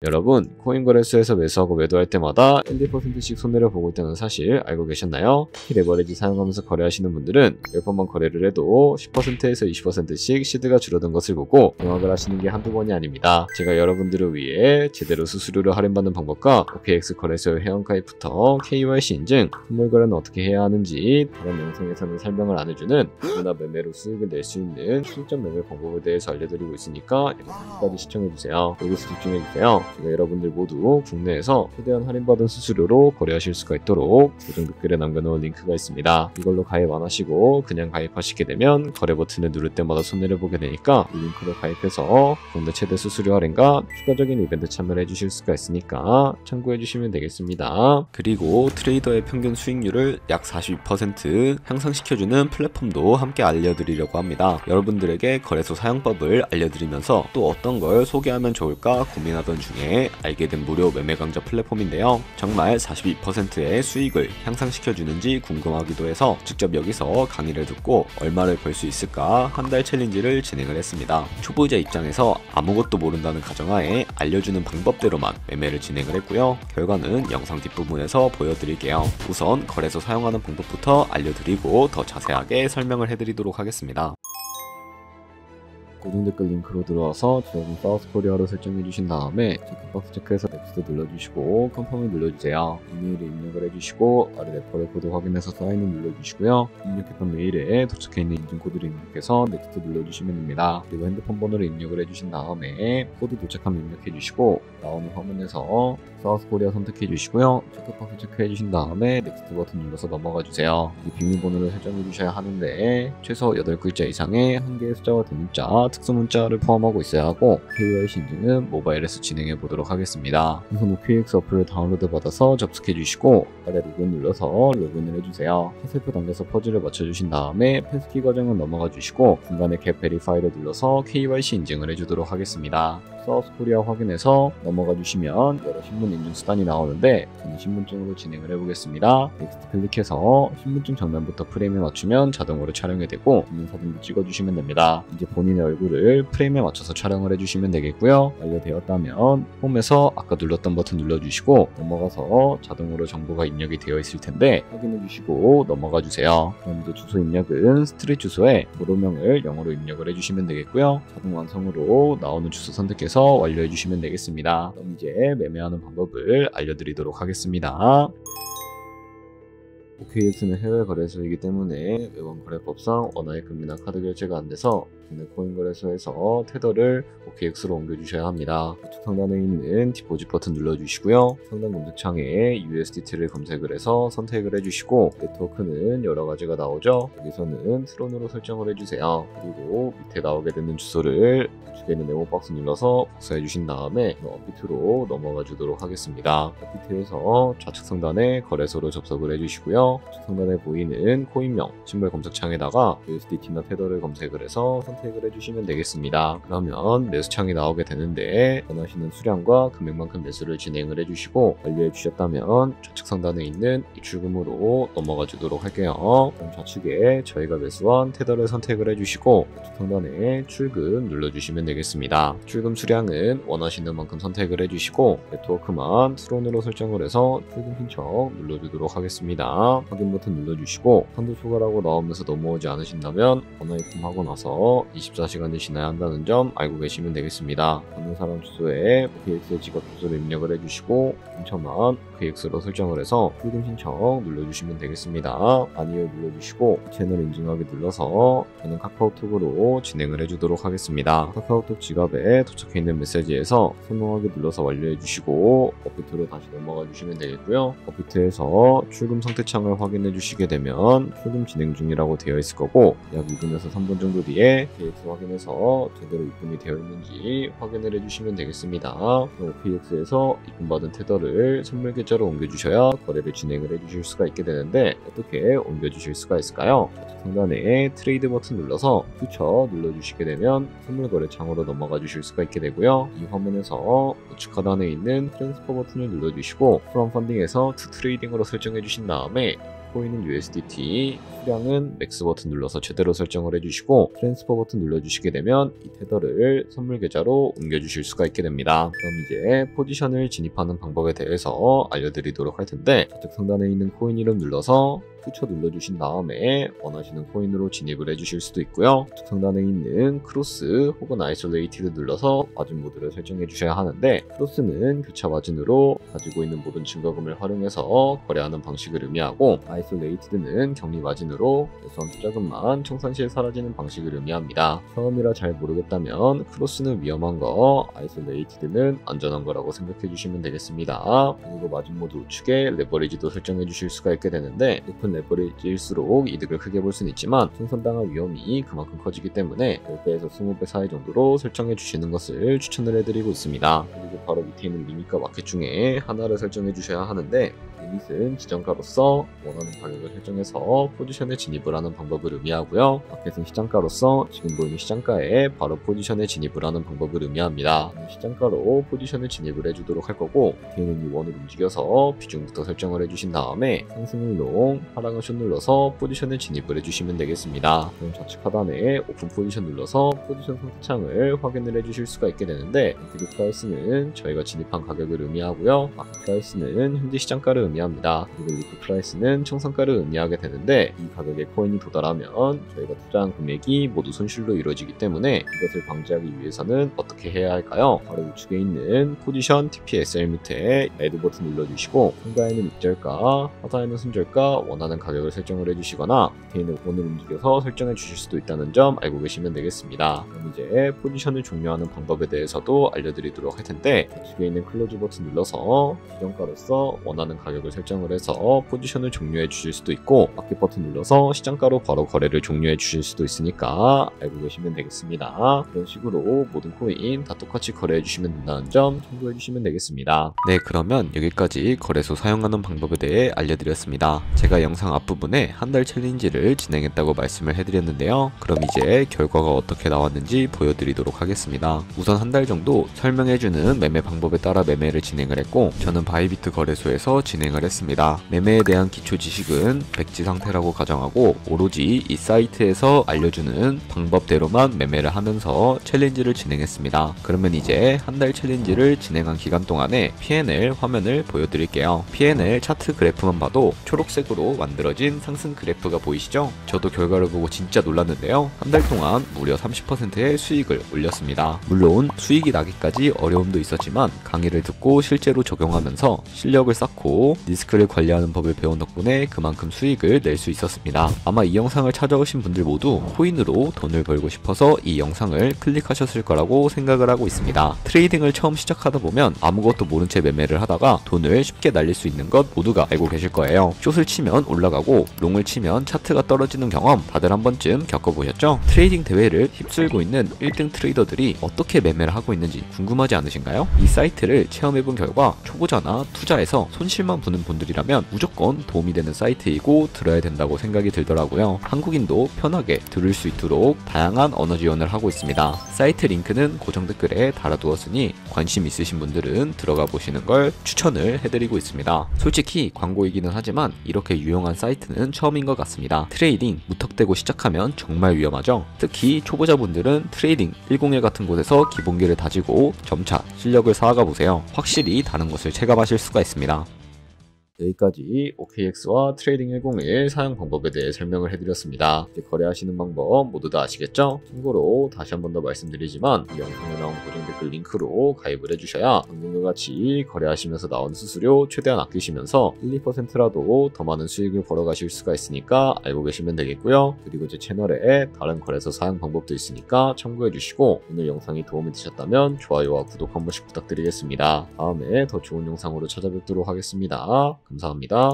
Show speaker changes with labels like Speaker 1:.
Speaker 1: 여러분, 코인 거래소에서 매수하고 매도할 때마다 1~2%씩 손해를 보고 있다는 사실 알고 계셨나요? 특히 레버리지 사용하면서 거래하시는 분들은 몇 번만 거래를 해도 10%에서 20%씩 시드가 줄어든 것을 보고 경악을 하시는 게 한두 번이 아닙니다. 제가 여러분들을 위해 제대로 수수료를 할인받는 방법과 OKX 거래소의 회원가입부터 KYC 인증, 선물 거래는 어떻게 해야 하는지 다른 영상에서는 설명을 안 해주는 누구나 매매로 수익을 낼 수 있는 실전 매매 방법에 대해서 알려드리고 있으니까 끝까지 시청해주세요. 여기서 집중해주세요. 제가 여러분들 모두 국내에서 최대한 할인받은 수수료로 거래하실 수가 있도록 고정 댓글에 남겨놓은 링크가 있습니다. 이걸로 가입 안 하시고 그냥 가입하시게 되면 거래 버튼을 누를 때마다 손해를 보게 되니까 이 링크로 가입해서 국내 최대 수수료 할인과 추가적인 이벤트 참여를 해주실 수가 있으니까 참고해주시면 되겠습니다. 그리고 트레이더의 평균 수익률을 약 42% 향상시켜주는 플랫폼도 함께 알려드리려고 합니다. 여러분들에게 거래소 사용법을 알려드리면서 또 어떤 걸 소개하면 좋을까 고민하던 중에 알게 된 무료 매매 강좌 플랫폼인데요. 정말 42%의 수익을 향상시켜주는지 궁금하기도 해서 직접 여기서 강의를 듣고 얼마를 벌 수 있을까 한 달 챌린지를 진행을 했습니다. 초보자 입장에서 아무것도 모른다는 가정하에 알려주는 방법대로만 매매를 진행을 했고요. 결과는 영상 뒷부분에서 보여드릴게요. 우선 거래소 사용하는 방법부터 알려드리고 더 자세하게 설명을 해드리도록 하겠습니다. 고정 댓글 링크로 들어와서 지역은 사우스코리아로 설정해주신 다음에 체크박스 체크해서 넥스트 눌러주시고 컨펌을 눌러주세요. 이메일에 입력을 해주시고 아래 레퍼럴 코드 확인해서 사인을 눌러주시고요. 입력했던 메일에 도착해있는 인증코드를 입력해서 넥스트 눌러주시면 됩니다. 그리고 핸드폰 번호를 입력을 해주신 다음에 코드 도착하면 입력해주시고 나오는 화면에서 사우스코리아 선택해주시고요. 체크박스 체크해주신 다음에 넥스트 버튼 눌러서 넘어가주세요. 비밀번호를 설정해주셔야 하는데 최소 8글자 이상의 한 개의 숫자와 대문자 특수 문자를 포함하고 있어야 하고 KYC 인증은 모바일에서 진행해 보도록 하겠습니다. 우선 OKX 어플을 다운로드 받아서 접속해 주시고 아래 로그인 눌러서 로그인을 해주세요. 화살표 당겨서 퍼즐을 맞춰주신 다음에 패스키 과정을 넘어가 주시고 중간에 겟 베리파이를 눌러서 KYC 인증을 해주도록 하겠습니다. 사우스코리아 확인해서 넘어가 주시면 여러 신분 인증 수단이 나오는데 저는 신분증으로 진행을 해보겠습니다. 넥스트 클릭해서 신분증 정면부터 프레임에 맞추면 자동으로 촬영이 되고 있는 사진도 찍어주시면 됩니다. 이제 본인의 얼굴을 프레임에 맞춰서 촬영을 해주시면 되겠고요. 완료되었다면 홈에서 아까 눌렀던 버튼 눌러주시고 넘어가서 자동으로 정보가 입력이 되어 있을 텐데 확인해주시고 넘어가 주세요. 그럼 이제 주소 입력은 스트릿 주소에 도로명을 영어로 입력을 해주시면 되겠고요. 자동 완성으로 나오는 주소 선택해서 완료해 주시면 되겠습니다. 그럼 이제 매매하는 방법을 알려드리도록 하겠습니다. OKX는 해외 거래소이기 때문에 외환 거래법상 원화의 금리나 카드 결제가 안 돼서 국내 코인 거래소에서 테더를 OKX로 옮겨주셔야 합니다. 우측 상단에 있는 디포짓 버튼 눌러주시고요. 상단 검색창에 USDT를 검색을 해서 선택을 해주시고 네트워크는 여러 가지가 나오죠. 여기서는 트론으로 설정을 해주세요. 그리고 밑에 나오게 되는 주소를 우측에 있는 네모 박스 눌러서 복사해 주신 다음에 업비트로 넘어가 주도록 하겠습니다. 업비트에서 좌측 상단에 거래소로 접속을 해주시고요. 우측 상단에 보이는 코인명 신발 검색창에다가 USDT나 테더를 검색을 해서 선택을 해주시면 되겠습니다. 그러면 매수창이 나오게 되는데 원하시는 수량과 금액만큼 매수를 진행을 해주시고 완료해 주셨다면 좌측 상단에 있는 입출금으로 넘어가 주도록 할게요. 그럼 좌측에 저희가 매수한 테더를 선택을 해주시고 우측 상단에 출금 눌러주시면 되겠습니다. 출금 수량은 원하시는 만큼 선택을 해주시고 네트워크만 트론으로 설정을 해서 출금 신청 눌러주도록 하겠습니다. 확인 버튼 눌러주시고 한도 초과라고 나오면서 넘어오지 않으신다면 원화입금하고 나서 24시간이 지나야 한다는 점 알고 계시면 되겠습니다. 받는 사람 주소에 OKX의 지갑 주소를 입력을 해주시고 근처만 OKX로 설정을 해서 출금 신청 눌러주시면 되겠습니다. 아니요 눌러주시고 채널 인증하기 눌러서 저는 카카오톡으로 진행을 해주도록 하겠습니다. 카카오톡 지갑에 도착해 있는 메시지에서 설명하기 눌러서 완료해 주시고 업비트로 다시 넘어가 주시면 되겠고요. 업비트에서 출금 상태창을 확인해 주시게 되면 출금 진행 중이라고 되어 있을 거고 약 2분에서 3분 정도 뒤에 OKX 확인해서 제대로 입금이 되어 있는지 확인을 해주시면 되겠습니다. OKX에서 입금받은 테더를 선물 계좌로 옮겨주셔야 거래를 진행을 해주실 수가 있게 되는데 어떻게 옮겨주실 수가 있을까요? 상단에 트레이드 버튼 눌러서 퓨처 눌러주시게 되면 선물 거래 창으로 넘어가 주실 수가 있게 되고요. 이 화면에서 우측 하단에 있는 트랜스퍼 버튼을 눌러주시고 프롬 펀딩에서 투 트레이딩으로 설정해 주신 다음에 코인은 USDT, 수량은 맥스 버튼 눌러서 제대로 설정을 해주시고 트랜스퍼 버튼 눌러주시게 되면 이 테더를 선물 계좌로 옮겨주실 수가 있게 됩니다. 그럼 이제 포지션을 진입하는 방법에 대해서 알려드리도록 할 텐데, 좌측 상단에 있는 코인 이름 눌러서 퓨처 눌러주신 다음에 원하시는 코인으로 진입을 해주실 수도 있고요. 우측 상단에 있는 크로스 혹은 아이솔레이티드 눌러서 마진 모드를 설정해 주셔야 하는데, 크로스는 교차 마진으로 가지고 있는 모든 증거금을 활용해서 거래하는 방식을 의미하고, 아이솔레이티드는 격리 마진으로 매수한 투자금만 청산 시에 사라지는 방식을 의미합니다. 처음이라 잘 모르겠다면 크로스는 위험한 거, 아이솔레이티드는 안전한 거라고 생각해 주시면 되겠습니다. 그리고 마진 모드 우측에 레버리지도 설정해 주실 수가 있게 되는데, 높은 레버리지일수록 이득을 크게 볼 수는 있지만 생산당할 위험이 그만큼 커지기 때문에 10배에서 20배 사이 정도로 설정해 주시는 것을 추천을 해드리고 있습니다. 그리고 바로 밑에 있는 리밋과 마켓 중에 하나를 설정해 주셔야 하는데, 리밋은 지정가로서 원하는 가격을 설정해서 포지션에 진입을 하는 방법을 의미하고요. 마켓은 시장가로서 지금 보이는 시장가에 바로 포지션에 진입을 하는 방법을 의미합니다. 시장가로 포지션에 진입을 해주도록 할 거고, 밑에 있는 이 원을 움직여서 비중부터 설정을 해주신 다음에 상승을 롱, 하락을 숏 눌러서 포지션에 진입을 해주시면 되겠습니다. 그럼 좌측 하단에 오픈 포지션 눌러서 포지션 상승창을 확인을 해주실 수가 있게 되는데, 엔트리 프라이스는 저희가 진입한 가격을 의미하고요. 마켓 프라이스는 현재 시장가를 의미합니다. 그리고 리프 프라이스는 청산가를 의미하게 되는데, 이 가격에 코인이 도달하면 저희가 투자한 금액이 모두 손실로 이루어지기 때문에 이것을 방지하기 위해서는 어떻게 해야 할까요? 바로 우측에 있는 포지션 TPSL 밑에 애드 버튼 눌러주시고, 상단에는 익절가, 하단에는 손절가, 원하는 가격을 설정을 해주시거나 밑에 있는 원을 움직여서 설정해 주실 수도 있다는 점 알고 계시면 되겠습니다. 그럼 이제 포지션을 종료하는 방법에 대해서도 알려드리도록 할 텐데, 좌측에 있는 클로즈 버튼 눌러서 지정가로서 원하는 가격을 설정을 해서 포지션을 종료해 주실 수도 있고, 마켓 버튼 눌러서 시장가로 바로 거래를 종료해 주실 수도 있으니까 알고 계시면 되겠습니다. 이런 식으로 모든 코인 다 똑같이 거래해 주시면 된다는 점 참고해 주시면 되겠습니다. 네, 그러면 여기까지 거래소 사용하는 방법에 대해 알려드렸습니다. 제가 영상 앞부분에 한 달 챌린지를 진행했다고 말씀을 해드렸는데요. 그럼 이제 결과가 어떻게 나왔는지 보여드리도록 하겠습니다. 우선 한 달 정도 설명해주는 매매 방법에 따라 매매를 진행을 했고, 저는 바이비트 거래소에서 진행을 했습니다. 매매에 대한 기초 지식은 백지 상태라고 가정하고 오로지 이 사이트에서 알려주는 방법대로만 매매를 하면서 챌린지를 진행했습니다. 그러면 이제 한 달 챌린지를 진행한 기간 동안에 P&L 화면을 보여드릴게요. P&L 차트 그래프만 봐도 초록색으로 만들어진 상승 그래프가 보이시죠? 저도 결과를 보고 진짜 놀랐는데요. 한 달 동안 무려 30%의 수익을 올렸습니다. 물론 수익이 나기까지 어려움도 있었지만 강의를 듣고 실제로 적용하면서 실력을 쌓고 리스크를 관리하는 법을 배운 덕분에 그만큼 수익을 낼 수 있었습니다. 아마 이 영상을 찾아오신 분들 모두 코인으로 돈을 벌고 싶어서 이 영상을 클릭하셨을 거라고 생각을 하고 있습니다. 트레이딩을 처음 시작하다 보면 아무것도 모른 채 매매를 하다가 돈을 쉽게 날릴 수 있는 것 모두가 알고 계실 거예요. 숏을 치면 올라가고 롱을 치면 차트가 떨어지는 경험 다들 한 번쯤 겪어보셨죠? 트레이딩 대회를 휩쓸고 있는 1등 트레이더들이 어떻게 매매를 하고 있는지 궁금하지 않으신가요? 이 사이트를 체험해본 결과 초보자나 투자에서 손실만 보는 분들이라면 무조건 도움이 되는 사이트이고 들어야 된다고 생각이 들더라고요. 한국인도 편하게 들을 수 있도록 다양한 언어 지원을 하고 있습니다. 사이트 링크는 고정 댓글에 달아두었으니 관심 있으신 분들은 들어가 보시는 걸 추천을 해드리고 있습니다. 솔직히 광고이기는 하지만 이렇게 유용한 사이트는 처음인 것 같습니다. 트레이딩 무턱대고 시작하면 정말 위험하죠. 특히 초보자분들은 트레이딩 101 같은 곳에서 기본기를 다지고 점차 실력을 쌓아가 보세요. 확실히 다른 것을 체감하실 수가 있습니다. 여기까지 OKX와 트레이딩 101 사용 방법에 대해 설명을 해드렸습니다. 이제 거래하시는 방법 모두 다 아시겠죠? 참고로 다시 한 번 더 말씀드리지만 이 영상에 나온 고정 댓글 링크로 가입을 해주셔야 방금과 같이 거래하시면서 나온 수수료 최대한 아끼시면서 1, 2%라도 더 많은 수익을 벌어가실 수가 있으니까 알고 계시면 되겠고요. 그리고 제 채널에 다른 거래소 사용 방법도 있으니까 참고해주시고, 오늘 영상이 도움이 되셨다면 좋아요와 구독 한 번씩 부탁드리겠습니다. 다음에 더 좋은 영상으로 찾아뵙도록 하겠습니다. 감사합니다.